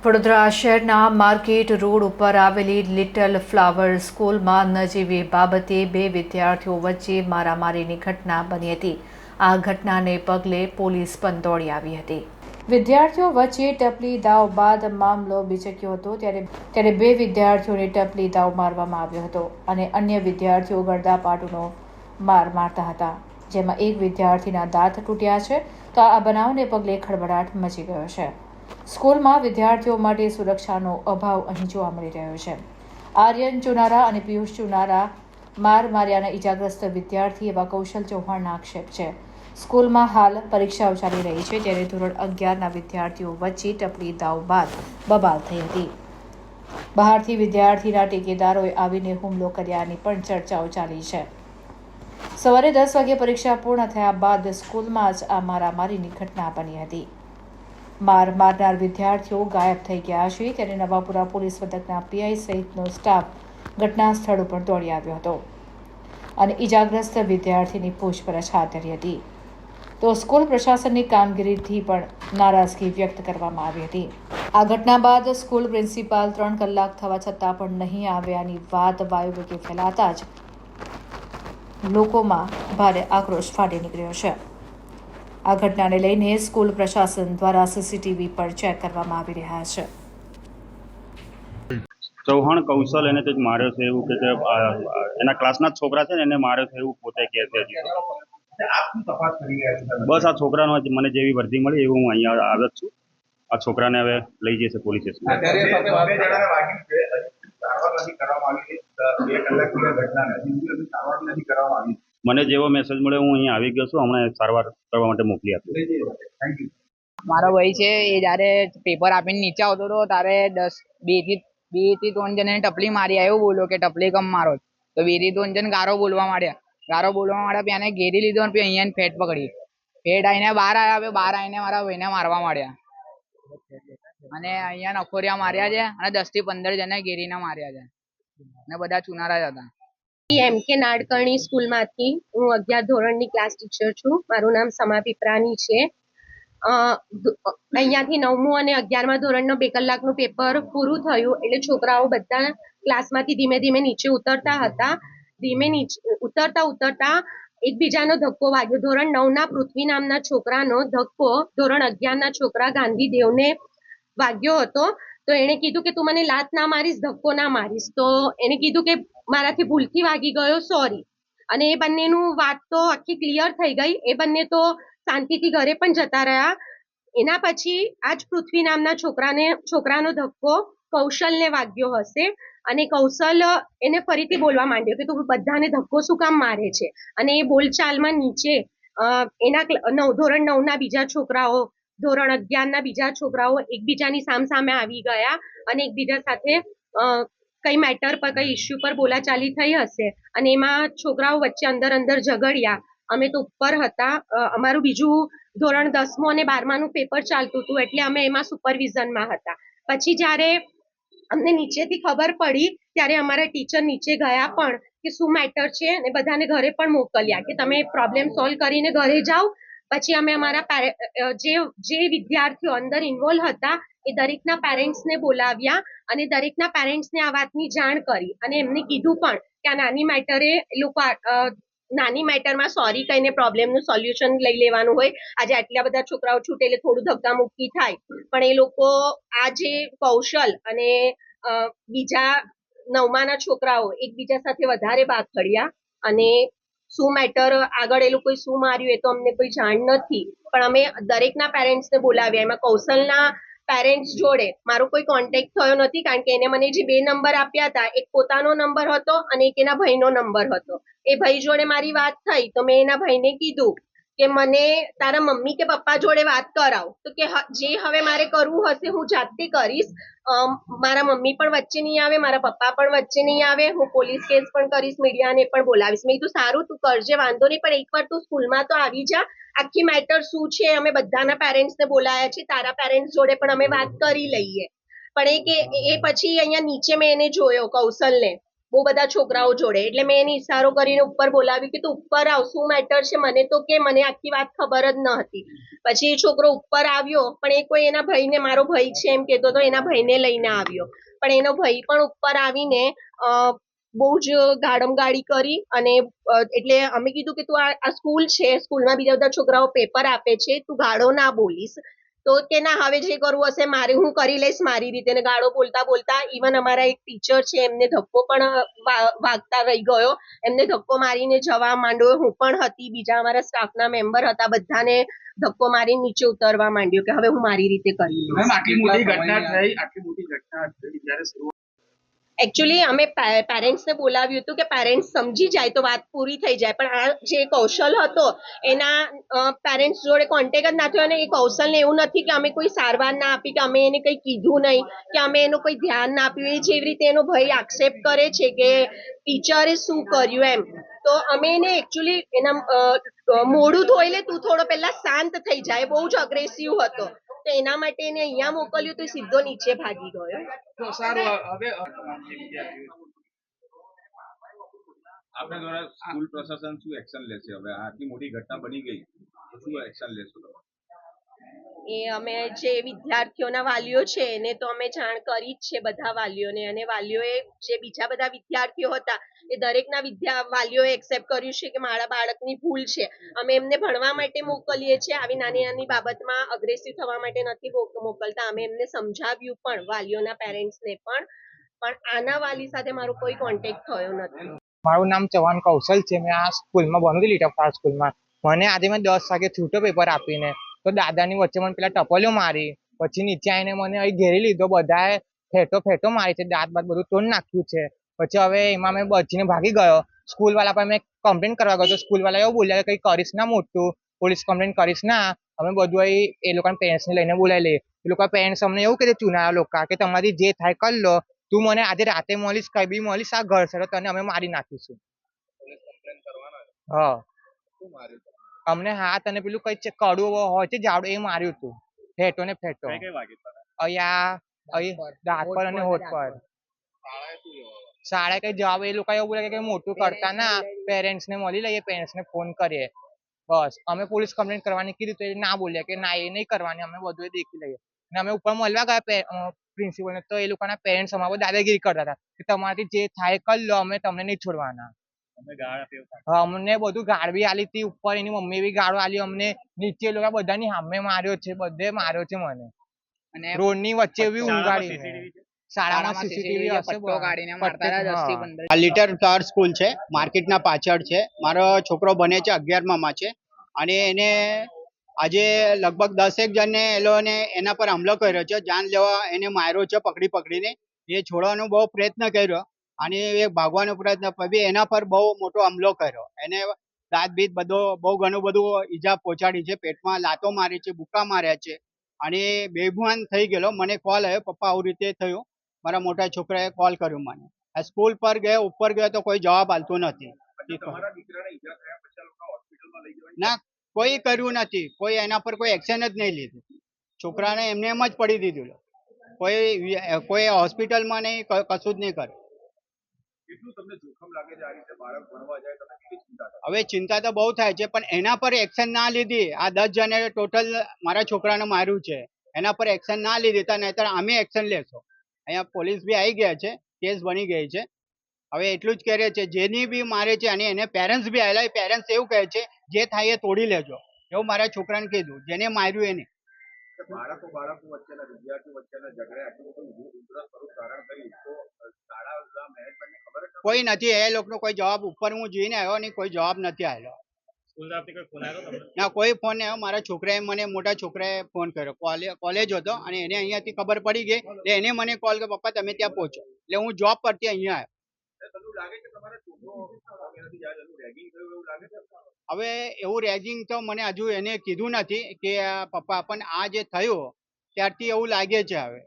વડોદરા શહેરના market road ઉપર આવેલી લિટલ ફ્લાવર સ્કૂલમાં નજીવી બાબતે બે વિદ્યાર્થીઓ વચ્ચે મારામારીની ઘટના બની હતી। આ ઘટનાને પગલે પોલીસ પણ દોડી આવી હતી। વિદ્યાર્થીઓ વચ્ચે ટપલી દાવ બાદ મામલો બીચક્યો હતો। ત્યારે બે વિદ્યાર્થીઓને ટપલી દાવ મારવામાં આવ્યો હતો અને અન્ય વિદ્યાર્થીઓ ગળદાપાટુનો માર મારતા હતા, જેમાં એક વિદ્યાર્થીના દાંત તૂટ્યા છે। તો આ બનાવને પગલે ખળભળાટ મચી ગયો છે। સ્કૂલમાં વિદ્યાર્થીઓ માટે સુરક્ષાનો અભાવ અહીં જોવા મળી રહ્યો છે। આર્યન ચુનારા અને પિયુષ ચુનારા માર માર્યાના ઇજાગ્રસ્ત વિદ્યાર્થી એવા કૌશલ ચૌહાણના આક્ષેપ છે। સ્કૂલમાં હાલ પરીક્ષાઓ ચાલી રહી છે, ત્યારે ધોરણ 11ના વિદ્યાર્થીઓ વચ્ચે ટપલી દાવ બાદ બબાલ થઈ હતી। બહારથી વિદ્યાર્થીના ટેકેદારોએ આવીને હુમલો કર્યાની પણ ચર્ચાઓ ચાલી છે। સવારે 10 વાગે પરીક્ષા પૂર્ણ થયા બાદ સ્કૂલમાં જ આ મારામારીની ઘટના બની હતી। માર મારનાર વિદ્યાર્થીઓ ગાયબ થઈ ગયા છે, ત્યારે નવાપુરા પોલીસ મથકના પીઆઈ સહિતનો સ્ટાફ ઘટના સ્થળ ઉપર દોડી આવ્યો હતો અને ઇજાગ્રસ્ત વિદ્યાર્થીની પૂછપરછ હાથ ધરી હતી। તો સ્કૂલ પ્રશાસનની કામગીરીથી પણ નારાજગી વ્યક્ત કરવામાં આવી હતી। આ ઘટના બાદ સ્કૂલ પ્રિન્સિપાલ 3 કલાક થવા છતાં પણ નહીં આવ્યાની વાત વાયુવેગે ફેલાતા જ લોકોમાં ભારે આક્રોશ ફાટી નીકળ્યો છે। આ ઘટનાને લઈને સ્કૂલ પ્રશાસન દ્વારા સીસીટીવી પર ચેક કરવામાં આવી રહ્યા છે। ચૌહાણ કૌશલ એને કંઈક માર્યો છે એવું કે એના ક્લાસના જ છોકરા છે ને એને માર્યો છે એવું પોતે કહે છે। બસ આ છોકરાનો મને જેવી વર્દી મળી એવું હું અહીંયા આવ્યો છું। આ છોકરાને હવે લઈ જશે પોલીસ સ્ટેશન। મને જેવો મેસેજ મળ્યો હું અહીંયા આવી ગયો છું। હમણાં સારવાર કરવા માટે મોકલી આપી। મારો ભાઈ છે એ જ્યારે પેપર આપીને નીચે આવતો હતો ત્યારે 2 થી 3 જણાને ટપલી મારી આવ્યો, બોલો કે ટપલી કમ મારો। તો 2 થી 3 જણ ગારો બોલવા માંડ્યા પછી એને ઘેરી લીધો અને પછી અહીંયા ફેટ પકડી। ફેટ આવીને બહાર આવ્યા, બહાર આવીને મારા ભાઈને મારવા માંડ્યા અને અહીંયા નખોરિયા માર્યા છે અને 10 થી 15 જણા ઘેરીને માર્યા છે અને બધા ચુનારા જ હતા। એમ કે નાડકર્ણી સ્કૂલમાંથી હું 11 ધોરણની ક્લાસ ટીચર છું। મારું નામ સમા પીપરાની છે। અહીંયાથી 9મું અને 11મા ધોરણનો 2 કલાકનું પેપર પૂરું થયું એટલે છોકરાઓ બધા ક્લાસમાંથી ધીમે ધીમે નીચે ઉતરતા હતા। ઉતરતા એકબીજાનો ધક્કો વાગ્યો। ધોરણ 9ના પૃથ્વી નામના છોકરાનો ધક્કો ધોરણ 11ના છોકરા ગાંધીદેવને વાગ્યો હતો। તો એણે કીધું કે તું મને લાત ના મારીશ, ધક્કો ના મારીશ। તો એને કીધું કે મારાથી ભૂલથી વાગી ગયો, સોરી। અને એ બંનેનું વાત તો આખી ક્લિયર થઈ ગઈ। એ બંને તો શાંતિથી ઘરે પણ જતા રહ્યા। એના પછી આજ પૃથ્વી નામના છોકરાનો ધક્કો કૌશલને વાગ્યો હશે અને કૌશલ એને ફરીથી બોલવા માંડ્યો કે તું બધાને ધક્કો શું કામ મારે છે। અને એ બોલચાલમાં નીચે એના ધોરણ 9ના બીજા છોકરાઓ, ધોરણ 11ના બીજા છોકરાઓ એકબીજાની સામે આવી ગયા અને એકબીજા સાથે કઈ મેટર પર, કઈ ઇસ્યુ પર બોલાચાલી થઈ હશે અને એમાં છોકરાઓ વચ્ચે અંદર ઝઘડ્યા। અમે તો ઉપર હતા, અમારું બીજું ધોરણ 10મું અને 12માનું પેપર ચાલતું હતું એટલે અમે એમાં સુપરવિઝનમાં હતા। પછી જ્યારે અમને નીચેથી ખબર પડી ત્યારે અમારા ટીચર નીચે ગયા પણ કે શું મેટર છે અને બધાને ઘરે પણ મોકલ્યા કે તમે પ્રોબ્લેમ સોલ્વ કરીને ઘરે જાઓ। પછી અમે અમારા જે વિદ્યાર્થીઓ અંદર ઇન્વોલ્વ હતા એ દરેકના પેરેન્ટ્સને બોલાવ્યા અને દરેકના પેરેન્ટ્સને આ વાતની જાણ કરી અને એમને કીધું પણ કે આ નાની મેટરે લોકો નાની મેટરમાં સોરી કહીને પ્રોબ્લેમનું સોલ્યુશન લઈ લેવાનું હોય। આજે આટલા બધા છોકરાઓ છૂટે એટલે થોડું ધક્કામુક્કી થાય, પણ એ લોકો આ જે કૌશલ અને બીજા 9માના છોકરાઓ એકબીજા સાથે વધારે બાખડ્યા અને શું મેટર આગળ એ લોકોએ શું માર્યું એ તો અમને કોઈ જાણ નથી, પણ અમે દરેકના પેરેન્ટ્સને બોલાવ્યા। એમાં કૌશલના પેરેન્ટ્સ જોડે મારો કોઈ કોન્ટેક્ટ થયો નથી કારણ કે એને મને જે 2 નંબર આપ્યા હતા, એક પોતાનો નંબર હતો અને એક એના ભાઈનો નંબર હતો। એ ભાઈ જોડે મારી વાત થઈ તો મેં એના ભાઈને કીધું કે મને તારા મમ્મી કે પપ્પા જોડે વાત કરાવ, તો કે જે હવે મારે કરવું હશે હું જાતે કરીશ। મારા મમ્મી પણ વચ્ચે નહીં આવે, મારા પપ્પા પણ વચ્ચે નહીં આવે, હું પોલીસ કેસ પણ કરીશ, મીડિયાને પણ બોલાવીશ। મેં કીધું સારું તું કરજે, વાંધો નહીં, પણ એકવાર તું સ્કૂલમાં તો આવી જા, આખી મેટર શું છે અમે બધાના પેરેન્ટ્સને બોલાયા છે, તારા પેરેન્ટ્સ જોડે પણ અમે વાત કરી લઈએ। પણ એ પછી અહીંયા નીચે મેં એને જોયો કૌશલને બહુ બધા છોકરાઓ જોડે. એટલે મેં એને ઈશારો કરીને ઉપર બોલાવ્યું કે તું ઉપર આવ, શું મેટર છે મને તો કે, મને આખી વાત ખબર જ ન હતી. પછી એ છોકરો ઉપર આવ્યો, પણ એ કોઈ એના ભાઈને, મારો ભાઈ છે એમ કહેતો હતો, એના ભાઈને લઈને આવ્યો. પણ એનો ભાઈ પણ ઉપર આવીને બહુ જ ગાડી કરી. અને એટલે અમે કીધું કે તું આ સ્કૂલ છે, સ્કૂલમાં બીજા બધા છોકરાઓ પેપર આપે છે, તું ગાળો ના બોલીશ. તો કે ના, હવે જે કરવું હશે મારે, હું કરી લઈશ મારી રીતે. ને ગાળો બોલતા બોલતા ઇવન અમારા એક ટીચર છે એમને ધક્કો પણ વાગતા રહી ગયો, એમને ધક્કો મારીને જવા માંડ્યો. હું પણ હતી, બીજા અમારા સ્ટાફના મેમ્બર હતા, બધાને ધક્કો મારીને નીચે ઉતરવા માંડ્યો કે હવે હું મારી રીતે કરી લઈશ. આટલી મોટી ઘટના થઈ જ્યારે એકચ્યુઅલી અમે પેરેન્ટ્સને બોલાવ્યું હતું કે પેરેન્ટ્સ સમજી જાય તો વાત પૂરી થઈ જાય. પણ આ જે કૌશલ હતો એના પેરેન્ટ્સ જોડે કોન્ટેક્ટ જ ના થયો. અને એ કૌશલને એવું નથી કે અમે કોઈ સારવાર ના આપી, કે અમે એને કંઈ કીધું નહીં, કે અમે એનું કોઈ ધ્યાન ના આપ્યું. એ જેવી રીતે એનો ભાઈ આક્ષેપ કરે છે કે ટીચરે શું કર્યું એમ, તો અમે એને એકચ્યુઅલી એના મોઢું ધોઈ લે, તું થોડો પહેલા શાંત થઈ જાય, બહુ જ અગ્રેસિવ હતો. તો એના માટે એને અહીંયા મોકલ્યું તો સીધો નીચે ભાગી ગયો. તો સારું, હવે આપણા દ્વારા સ્કૂલ પ્રશાસન શું એક્શન લેશે? હવે આટલી મોટી ઘટના બની ગઈ તો શું એક્શન લેશો તમે? એ અમે જે વિદ્યાર્થીઓના વાલીઓ છે એને તો અમે જાણ કરી જ છે, બધા વાલીઓને. અને વાલીઓએ જે બીજા બધા વિદ્યાર્થીઓ હતા એ દરેકના વાલીઓએ એક્સેપ્ટ કર્યું છે કે મારા બાળકની ભૂલ છે. અમે એમને ભણવા માટે મોકલીએ છીએ, આવી નાની નાની બાબતમાં અગ્રેસિવ થવા માટે નથી મોકલતા. અમે એમને સમજાવ્યું પણ, વાલીઓના પેરેન્ટ્સને પણ આના વાલી સાથે મારો કોઈ કોન્ટેક્ટ થયો નથી. મારું નામ ચૌહાણ કૌશલ છે. મેં આ સ્કૂલમાં ભણું છું, લીટલ ફ્લાવર સ્કૂલમાં. મને આજે મેં 10 વાગે છૂટો પેપર આપીને, તો દાદાની વચ્ચે મને પેલા ટપલીઓ મારી. પછી નીચે આવીને મને અહીં ઘેરી લીધો, બધાએ ફેટો મારી છે, દાંત બાત બધું તોડ નાખ્યું છે. પછી હવે એમાં મેં બચીને ભાગી ગયો. સ્કૂલ વાળા પર મેં કમ્પ્લેન કરવા ગયો તો સ્કૂલ વાળા એવું બોલ્યા કે કંઈ કરીશ ના મોટું, પોલીસ કમ્પ્લેન કરીશ ના. અમે બધું અહીં એ લોકોના પેરેન્ટ્સને લઈને બોલાવી લઈએ. એ લોકો પેરેન્ટ્સ અમને એવું કહે ચુનારા લોકો કે તમારી જે થાય કરી લો, તું મને આજે રાતે મળીશ, કઈ બી મળીશ, આ ઘર છે તને અમે મારી નાખીશું. હા, અમને હાથ અને પેલું કઈ કડું હોય છે જાડું, એ માર્યું હતું. ફેટો ને ફેટો અહીંયા દાંત પર અને હોઠ પર. શાળા કઈ જવાબ એ લોકો એવું બોલે કે મોટું કરતા ના, પેરેન્ટ્સ ને મળી લઈએ, પેરેન્ટ્સ ને ફોન કરીએ. બસ અમે પોલીસ કમ્પ્લેન કરવાની કીધું તો એ ના બોલ્યા કે ના, એ નહીં કરવાની, અમે બધું દેખી લઈએ. અને અમે ઉપર મળવા ગયા પ્રિન્સિપલ ને, તો એ લોકોના પેરેન્ટ્સ અમારે દાદાગીરી કરતા હતા કે તમારાથી જે થાય કરી લો, અમે તમને નહીં છોડવાના. અમને બધું ગાળ બી આલી હતી ઉપર, એની મમ્મી બી ગાળો આલી અમને. નીચે લોકો બધાની સામે માર્યો છે, બધે માર્યો છે મને. અને રોડ ની વચ્ચે બી ઊંઘાડી. શાળામાં સીસીટીવી હશે, કાઢીને મારતા હતા 10 થી 15. આ લિટલ ફ્લાવર સ્કૂલ છે, માર્કેટના પાછળ છે. મારો છોકરો ભણે છે, 11માં છે. અને એને આજે લગભગ 10 જણને એ લોકોને એના પર હુમલો કર્યો છે, જાન લેવા એને માર્યો છે પકડીને. એ છોડવાનો બહુ પ્રયત્ન કર્યો અને એ ભાગવાનો પ્રયત્ન, પછી એના પર બહુ મોટો હુમલો કર્યો. એને દાંત બીત બહુ ઘણું બધું ઈજા પહોંચાડી છે, પેટમાં લાતો મારી છે, બુક્કા માર્યા છે. અને બેભાન થઈ ગયેલો. મને કોલ આવ્યો, પપ્પા આવું રીતે થયું. મારા મોટા છોકરાએ કોલ કર્યો મને. આ સ્કૂલ પર ગયો, ઉપર ગયો તો કોઈ જવાબ આપતું નથી. ના, કોઈ કર્યું નથી, કોઈ એના પર કોઈ એક્શન જ નહીં લીધું. છોકરાને એમને એમ જ પડી દીધું. કોઈ હોસ્પિટલમાં નહીં, કશું જ નહીં કર્યું. હવે ચિંતા તો બહુ થાય છે, પણ એના પર એક્શન ના લીધી. આ 10 જણે ટોટલ મારા છોકરાને માર્યું છે, એના પર એક્શન ના લીધી તો નહીતર અમે એક્શન લેશો. અહીંયા પોલીસ બી આવી ગયા છે, કેસ બની ગઈ છે. હવે એટલું જ કહે છે, જેની બી મારે છે અને એને પેરેન્ટ્સ બી આવેલા, પેરેન્ટ્સ એવું કહે છે જે થાય એ તોડી લેજો, એવું મારા છોકરાને કીધું, જેને માર્યું એને. બાળકો વચ્ચેના, વિદ્યાર્થીઓ વચ્ચેના ઝઘડે આટલું બધું ઉગ્ર સ્વરૂપ ધારણ કર્યું તો શાળા મેનેજમેન્ટને ખબર જ કોઈ નથી, એ લોકોનો કોઈ જવાબ ઉપર હું જોઈને આવ્યો નહીં, કોઈ જવાબ નથી આવ્યો. ના, કોઈ ફોન નહીં આવ્યો. મારા છોકરાએ મને, મોટા છોકરાએ ફોન કર્યો, કોલેજ હતો અને એને અહીંયાથી ખબર પડી ગઈ એટલે એને મને કોલ કર્યો, પપ્પા તમે ત્યાં પહોંચો. એટલે હું જોબ પરથી અહીંયા આવ્યો. હવે એવું રેગિંગ તો મને હજુ એને કીધું નથી કે પપ્પા, પણ આ જે થયું ત્યારથી એવું લાગે છે હવે.